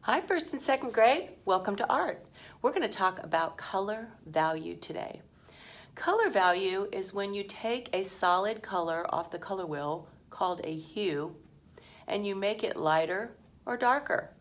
Hi, first and second grade. Welcome to art. We're going to talk about color value today. Color value is when you take a solid color off the color wheel called a hue and you make it lighter or darker.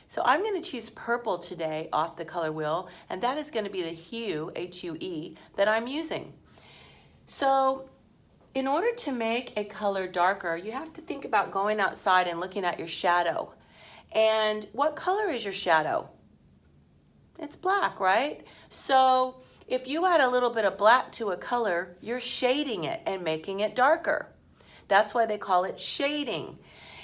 So I'm going to choose purple today off the color wheel, and that is going to be the hue, H-U-E, that I'm using. So in order to make a color darker, you have to think about going outside and looking at your shadow. And what color is your shadow? It's black, right? So if you add a little bit of black to a color, you're shading it and making it darker. That's why they call it shading.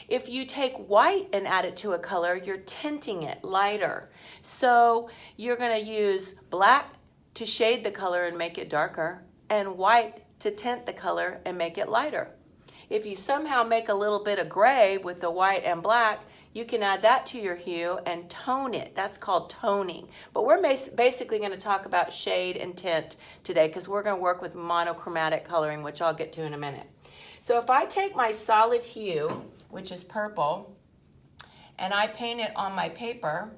If you take white and add it to a color, you're tinting it lighter. So you're going to use black to shade the color and make it darker, and white to tint the color and make it lighter. If you somehow make a little bit of gray with the white and black, you can add that to your hue and tone it. That's called toning. But we're basically going to talk about shade and tint today because we're going to work with monochromatic coloring, which I'll get to in a minute. So if I take my solid hue, which is purple, and I paint it on my paper,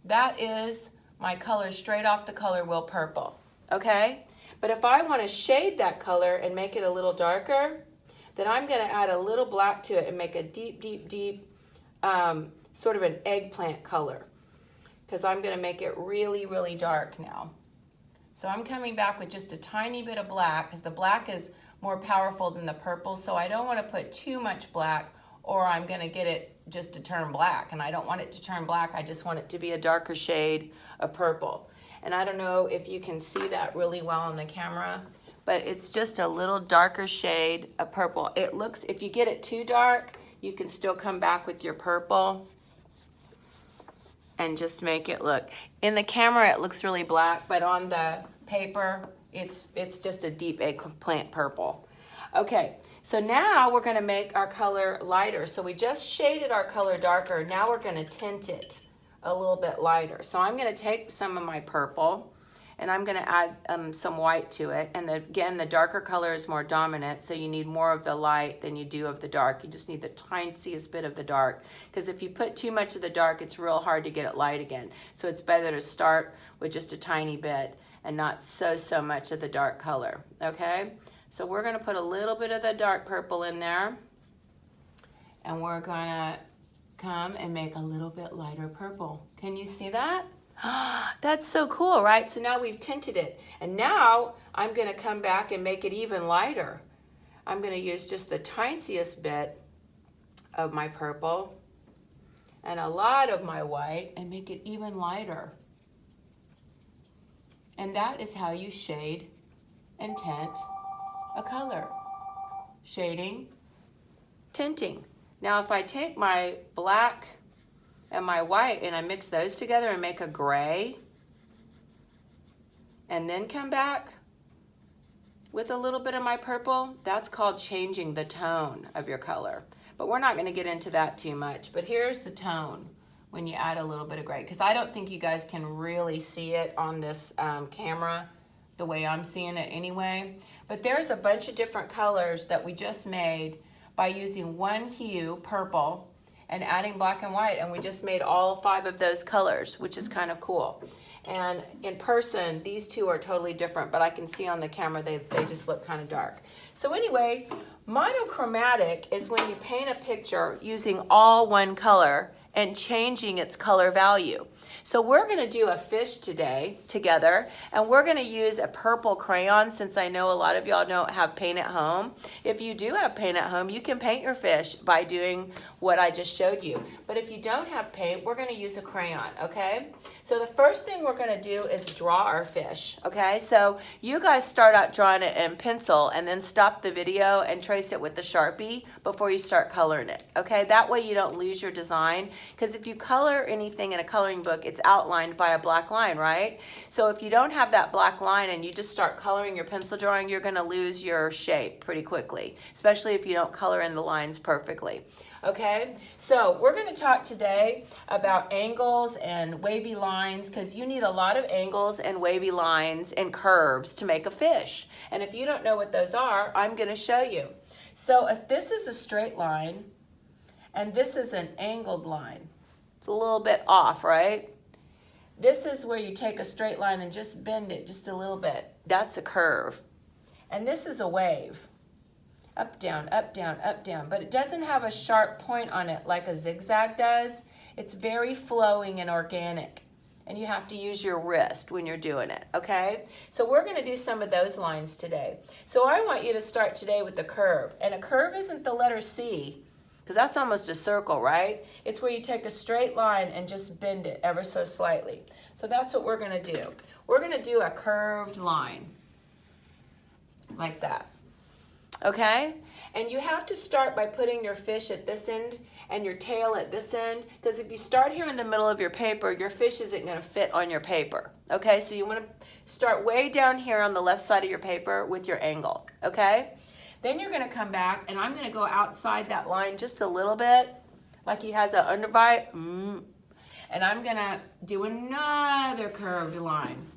that is my color straight off the color wheel, purple. Okay? But if I want to shade that color and make it a little darker, then I'm going to add a little black to it and make a deep, deep, deep sort of an eggplant color, because I'm going to make it really, really dark now. So I'm coming back with just a tiny bit of black, because the black is more powerful than the purple, so I don't want to put too much black or I'm going to get it just to turn black, and I don't want it to turn black. I just want it to be a darker shade of purple. And I don't know if you can see that really well on the camera, but it's just a little darker shade of purple. It looks, if you get it too dark, you can still come back with your purple and just make it look. In the camera, it looks really black, but on the paper, it's just a deep eggplant purple. Okay, so now we're gonna make our color lighter. So we just shaded our color darker. Now we're gonna tint it a little bit lighter. So I'm gonna take some of my purple and I'm gonna add some white to it. And again, the darker color is more dominant, so you need more of the light than you do of the dark. You just need the tiniest bit of the dark, because if you put too much of the dark, it's real hard to get it light again. So it's better to start with just a tiny bit and not so much of the dark color, okay? So we're gonna put a little bit of the dark purple in there, and we're gonna come and make a little bit lighter purple. Can you see that? That's so cool, right? So now we've tinted it. And now I'm going to come back and make it even lighter. I'm going to use just the tiniest bit of my purple and a lot of my white and make it even lighter. And that is how you shade and tint a color. Shading, tinting. Now if I take my black and my white and I mix those together and make a gray, and then come back with a little bit of my purple, that's called changing the tone of your color. But we're not going to get into that too much. But here's the tone when you add a little bit of gray, because I don't think you guys can really see it on this camera the way I'm seeing it anyway. But there's a bunch of different colors that we just made by using one hue, purple, and adding black and white, and we just made all 5 of those colors, which is kind of cool. And in person, these two are totally different, but I can see on the camera they just look kind of dark. So anyway, monochromatic is when you paint a picture using all one color and changing its color value. So we're going to do a fish today together, and we're going to use a purple crayon, since I know a lot of y'all don't have paint at home. If you do have paint at home, you can paint your fish by doing what I just showed you. But if you don't have paint, we're going to use a crayon, okay? So the first thing we're going to do is draw our fish, okay? So you guys start out drawing it in pencil and then stop the video and trace it with the Sharpie before you start coloring it, okay? That way you don't lose your design, because if you color anything in a coloring book, it's outlined by a black line, right? So if you don't have that black line and you just start coloring your pencil drawing, you're going to lose your shape pretty quickly, especially if you don't color in the lines perfectly. Okay, so we're going to talk today about angles and wavy lines, because you need a lot of angles and wavy lines and curves to make a fish. And if you don't know what those are, I'm going to show you. So if this is a straight line and this is an angled line. It's a little bit off, right? This is where you take a straight line and just bend it just a little bit. That's a curve. And this is a wave. Up, down, up, down, up, down. But it doesn't have a sharp point on it like a zigzag does. It's very flowing and organic. And you have to use your wrist when you're doing it, okay? So we're gonna do some of those lines today. So I want you to start today with the curve. And a curve isn't the letter C, because that's almost a circle, right? It's where you take a straight line and just bend it ever so slightly. So that's what we're gonna do. We're gonna do a curved line, like that, okay? And you have to start by putting your fish at this end and your tail at this end, because if you start here in the middle of your paper, your fish isn't gonna fit on your paper, okay? So you wanna start way down here on the left side of your paper with your angle, okay? Then you're gonna come back, and I'm gonna go outside that line just a little bit, like he has an underbite, and I'm gonna do another curved line.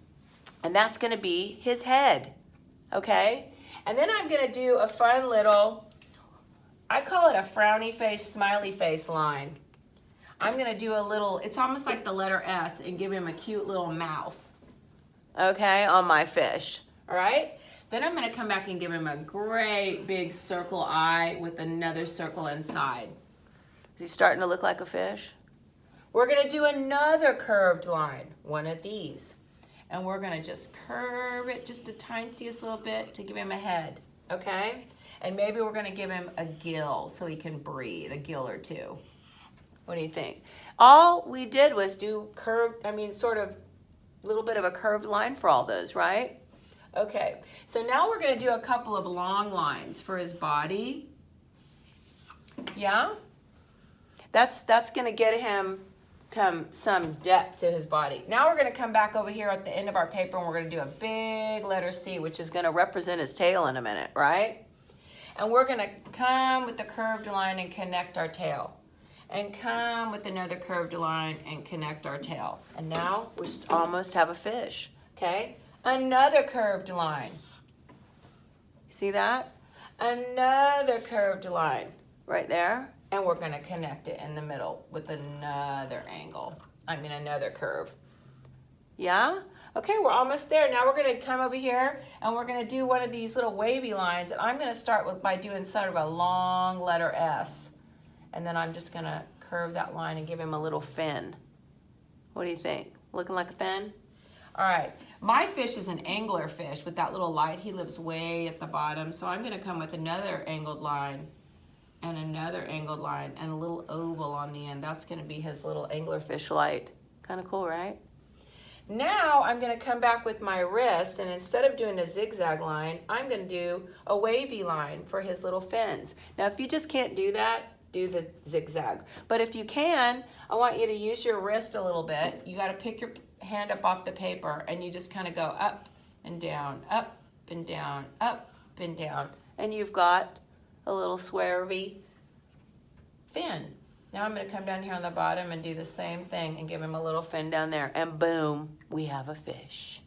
And that's gonna be his head, okay? And then I'm gonna do a fun little, I call it a frowny face, smiley face line. I'm gonna do a little, it's almost like the letter S, and give him a cute little mouth, okay, on my fish, all right? Then I'm gonna come back and give him a great big circle eye with another circle inside. Is he starting to look like a fish? We're gonna do another curved line, one of these. And we're gonna just curve it just the tiniest little bit to give him a head, okay? And maybe we're gonna give him a gill so he can breathe, a gill or two. What do you think? All we did was do sort of a little bit of a curved line for all those, right? Okay, so now we're gonna do a couple of long lines for his body. Yeah? That's gonna get him some depth to his body. Now we're gonna come back over here at the end of our paper, and we're gonna do a big letter C, which is gonna represent his tail in a minute, right? And we're gonna come with the curved line and connect our tail. And come with another curved line and connect our tail. And now we almost have a fish, okay? Another curved line. See that? Another curved line right there. And we're gonna connect it in the middle with another angle. Another curve. Yeah? Okay, we're almost there. Now we're gonna come over here and we're gonna do one of these little wavy lines. And I'm gonna start by doing sort of a long letter S. And then I'm just gonna curve that line and give him a little fin. What do you think? Looking like a fin? All right, my fish is an angler fish with that little light. He lives way at the bottom. So I'm gonna come with another angled line and another angled line and a little oval on the end. That's gonna be his little anglerfish light. Kind of cool, right? Now I'm gonna come back with my wrist, and instead of doing a zigzag line, I'm gonna do a wavy line for his little fins. Now if you just can't do that, do the zigzag. But if you can, I want you to use your wrist a little bit. You gotta pick your hand up off the paper, and you just kind of go up and down, up and down, up and down. And you've got a little swervy fin. Now I'm gonna come down here on the bottom and do the same thing and give him a little fin down there, and boom, we have a fish.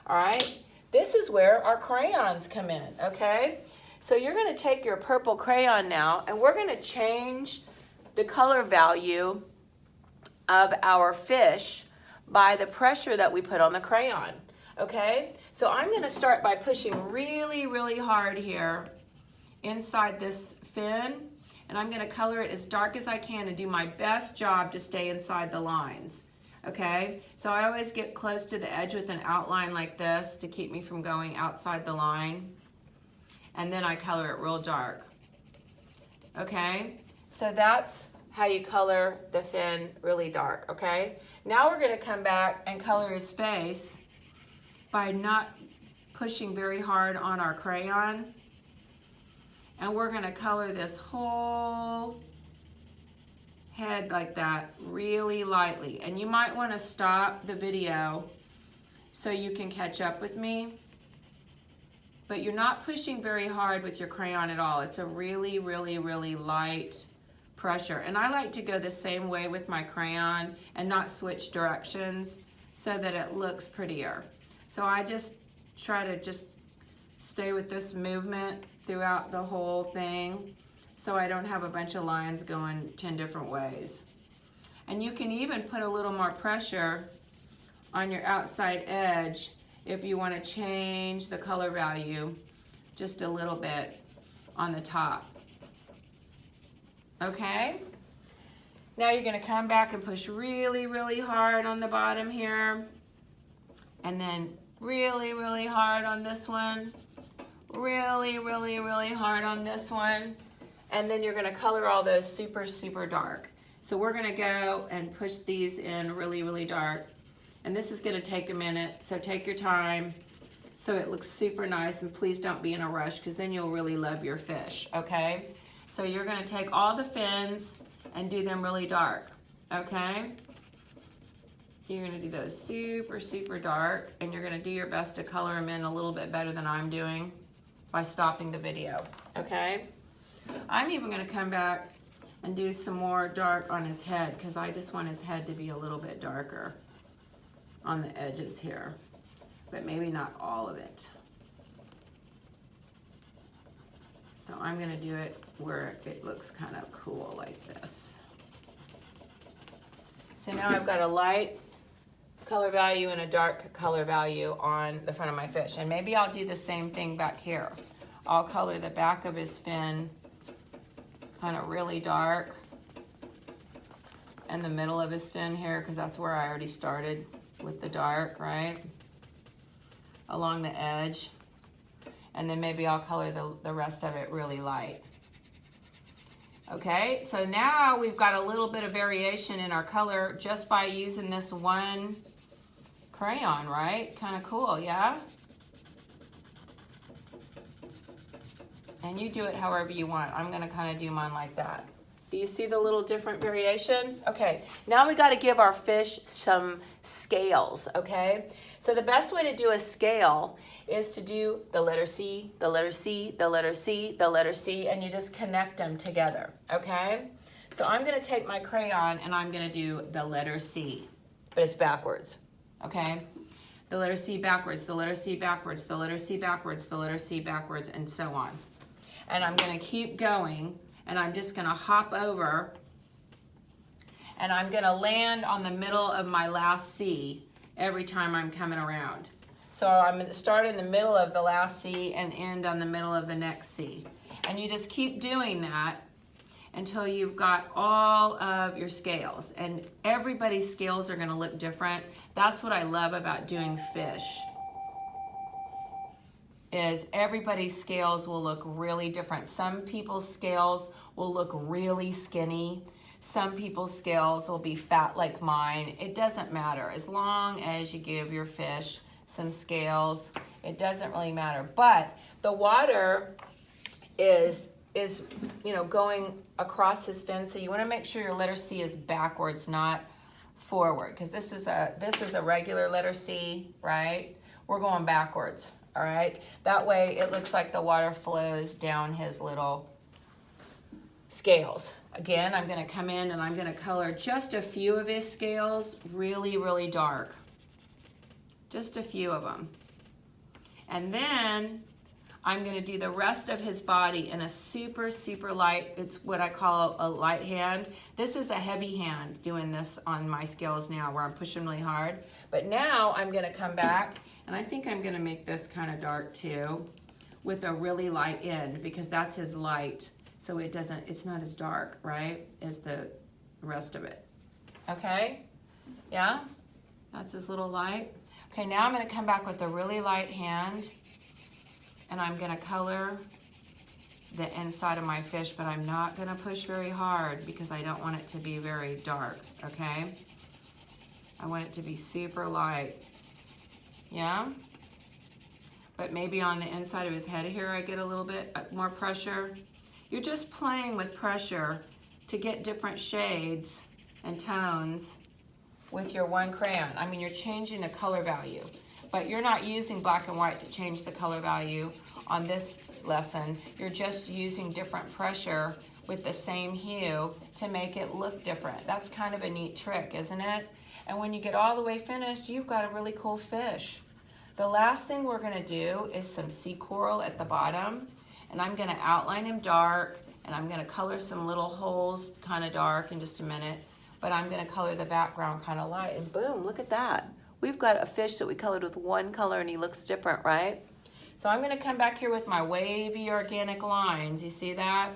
All right, this is where our crayons come in, okay? So you're gonna take your purple crayon now, and we're gonna change the color value of our fish by the pressure that we put on the crayon, okay? So I'm gonna start by pushing really, really hard here inside this fin, and I'm gonna color it as dark as I can and do my best job to stay inside the lines, okay? So I always get close to the edge with an outline like this to keep me from going outside the line, and then I color it real dark, okay? So that's how you color the fin really dark, okay? Now we're gonna come back and color his face by not pushing very hard on our crayon. And we're gonna color this whole head like that really lightly. And you might wanna stop the video so you can catch up with me. But you're not pushing very hard with your crayon at all. It's a really, really, really light pressure. And I like to go the same way with my crayon and not switch directions so that it looks prettier. So I just try to just stay with this movement throughout the whole thing so I don't have a bunch of lines going 10 different ways. And you can even put a little more pressure on your outside edge if you want to change the color value just a little bit on the top. Okay? Now you're going to come back and push really, really hard on the bottom here. And then really, really hard on this one. Really, really, really hard on this one. And then you're going to color all those super, super dark. So we're going to go and push these in really, really dark. And this is going to take a minute, so take your time so it looks super nice. And please don't be in a rush, because then you'll really love your fish, okay? So you're going to take all the fins and do them really dark, okay? You're going to do those super, super dark, and you're going to do your best to color them in a little bit better than I'm doing by stopping the video, okay? I'm even going to come back and do some more dark on his head, because I just want his head to be a little bit darker on the edges here, but maybe not all of it. So I'm going to do it where it looks kind of cool like this. So now I've got a light color value and a dark color value on the front of my fish. And maybe I'll do the same thing back here. I'll color the back of his fin kind of really dark, and the middle of his fin here, because that's where I already started with the dark, right? Along the edge. And then maybe I'll color the rest of it really light. Okay, so now we've got a little bit of variation in our color just by using this one crayon, right? Kind of cool, yeah? And you do it however you want. I'm gonna kind of do mine like that. Do you see the little different variations? Okay, now we gotta give our fish some scales, okay? So the best way to do a scale is to do the letter C, the letter C, the letter C, the letter C, and you just connect them together, okay? So I'm gonna take my crayon and I'm gonna do the letter C, but it's backwards, okay? The letter C backwards, the letter C backwards, the letter C backwards, the letter C backwards, and so on. And I'm gonna keep going, and I'm just gonna hop over, and I'm gonna land on the middle of my last C every time I'm coming around. So I'm gonna start in the middle of the last C and end on the middle of the next C. And you just keep doing that until you've got all of your scales. And everybody's scales are gonna look different. That's what I love about doing fish, is everybody's scales will look really different. Some people's scales will look really skinny. Some people's scales will be fat like mine. It doesn't matter. As long as you give your fish some scales, it doesn't really matter. But the water is going across his fin, so you want to make sure your letter C is backwards, not forward, because this is a regular letter C, right? We're going backwards, all right? That way it looks like the water flows down his little scales. Again, I'm going to come in and I'm going to color just a few of his scales really, really dark. Just a few of them. And then I'm going to do the rest of his body in a super, super light, it's what I call a light hand. This is a heavy hand doing this on my scales now, where I'm pushing really hard. But now I'm going to come back, and I think I'm going to make this kind of dark too, with a really light end, because that's his light. So it's not as dark, right, as the rest of it. Okay? Yeah? That's his little light. Okay, now I'm going to come back with a really light hand, and I'm going to color the inside of my fish, but I'm not going to push very hard because I don't want it to be very dark, okay? I want it to be super light. Yeah? But maybe on the inside of his head here I get a little bit more pressure. You're just playing with pressure to get different shades and tones with your one crayon. I mean, you're changing the color value, but you're not using black and white to change the color value on this lesson. You're just using different pressure with the same hue to make it look different. That's kind of a neat trick, isn't it? And when you get all the way finished, you've got a really cool fish. The last thing we're gonna do is some sea coral at the bottom, and I'm gonna outline him dark, and I'm gonna color some little holes kind of dark in just a minute. but I'm gonna color the background kind of light. And boom, look at that. We've got a fish that we colored with one color and he looks different, right? So I'm gonna come back here with my wavy organic lines, you see that?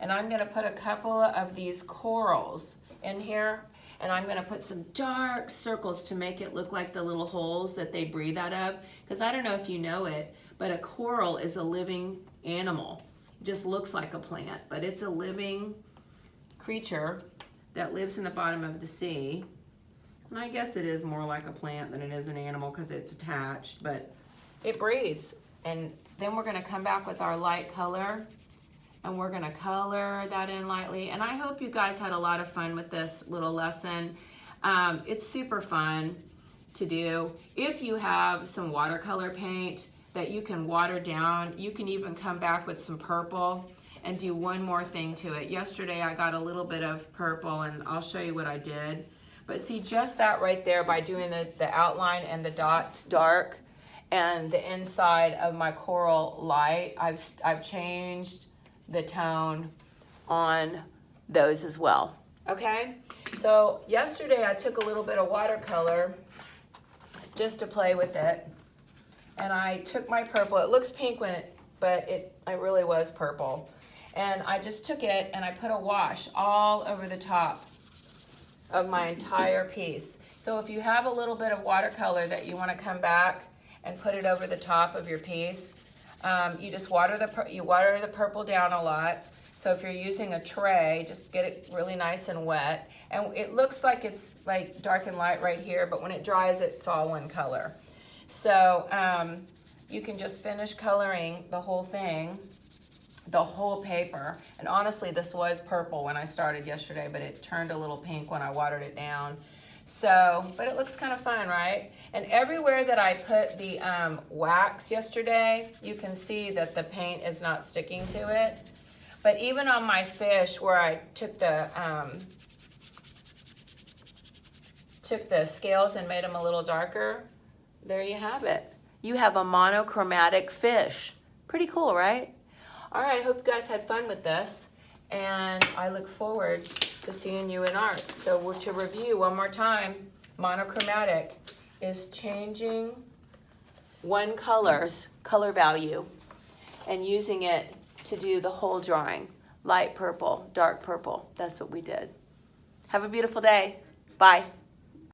And I'm gonna put a couple of these corals in here, and I'm gonna put some dark circles to make it look like the little holes that they breathe out of. Because I don't know if you know it, but a coral is a living animal. It just looks like a plant, but it's a living creature that lives in the bottom of the sea. And I guess it is more like a plant than it is an animal because it's attached, but it breathes. And then we're gonna come back with our light color, and we're gonna color that in lightly. And I hope you guys had a lot of fun with this little lesson. It's super fun to do. If you have some watercolor paint that you can water down, you can even come back with some purple and do one more thing to it. Yesterday I got a little bit of purple, and I'll show you what I did. But see, just that right there, by doing the outline and the dots dark and the inside of my coral light, I've changed the tone on those as well. Okay, so yesterday I took a little bit of watercolor just to play with it, and I took my purple. It looks pink but it really was purple. And I just took it and I put a wash all over the top of my entire piece. So if you have a little bit of watercolor that you want to come back and put it over the top of your piece, you just water the purple down a lot. So if you're using a tray, just get it really nice and wet. And it looks like it's like dark and light right here, but when it dries, it's all one color. So you can just finish coloring the whole thing, the whole paper. And honestly, this was purple when I started yesterday, but it turned a little pink when I watered it down. So, but it looks kind of fun, right? And everywhere that I put the wax yesterday, you can see that the paint is not sticking to it. But even on my fish where I took the scales and made them a little darker, there you have it. You have a monochromatic fish. Pretty cool, right? All right, I hope you guys had fun with this, and I look forward to seeing you in art. So to review one more time, monochromatic is changing one color's color value and using it to do the whole drawing. Light purple, dark purple. That's what we did. Have a beautiful day. Bye.